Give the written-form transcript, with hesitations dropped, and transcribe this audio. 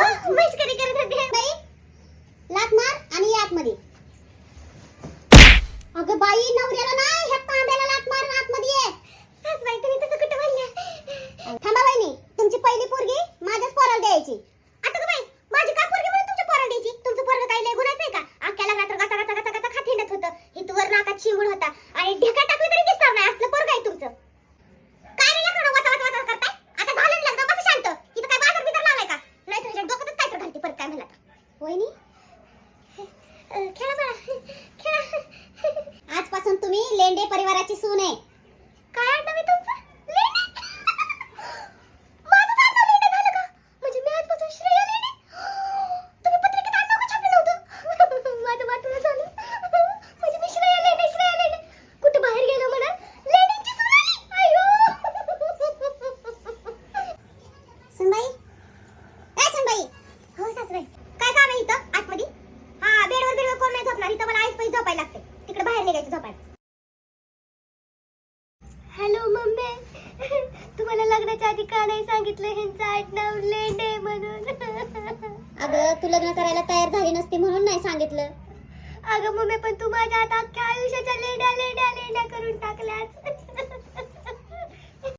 मस्करी करत होते बाई. लात मार आणि ये आतमध्ये. अगं बाई, नवऱ्याला नाही, ह्या तांब्याला लात मार, आतमध्ये ये. सासबाई तुम्ही तसं कुठं बोलल्या? थांबा वहिनी, तुमची पहिली पोरगी माझ्याच पोराला द्यायची. आता का बाई, माझी का पोरगी म्हणून तुमच्या पोराला द्यायची? तुमचं पोरग काही लय गुणाचं आहे का? अख्ख्या लग्नात गाचा गाचा गाचा गाचा खात हिंडत होतं. हितवर नाकात शिंगूड होता आणि ढेका टाकली तरी दिसणार नाही. असलं पोरग आहे तुमचं. काय रे लेकरं वाचा वाचा वाचा करताय? आता झालं ना लग्न, बस शांत. इथं काय बाजार बिजार लावलाय का? नाही तुझ्या डोक्यातच काय तर घालते परत काय म्हणला. वहिनी खेळा बाळा खेळा. आजपासून तुम्ही लेंडे परिवाराची सून आहे. काय आडनाव आहे तुमचं? लेंडे? माझं आडनाव लेंडे झालं का? म्हणजे मी आजपासून श्रेया लेंडे? तुम्ही पत्रिकेत आडनाव का छापलं नव्हतं? माझं वाटलं झालं. म्हणजे मी श्रेया लेंडे. कुठं बाहेर गेलो म्हणा लेंडेची सून आली. अयो. सुनबाई, ए सुनबाई. हो सासबाई. काय काम आहे इथं आतमध्ये? हा, बेडवर कोण नाही झोपणार. इथं मला आईस पैसे झोपायला लागते. तिकडे बाहेर निघायचं झोपायला. हॅलो मम्मी, तुम्हाला लग्नाच्या आधी का नाही सांगितलं ह्यांचं आडनाव लेंडे म्हणून? अगं, तू लग्न करायला तयार झाली नसती म्हणून नाही सांगितलं. अगं मम्मी, पण तू माझ्या आता अख्ख्या आयुष्याच्या लेंड्या करून टाकल्यास.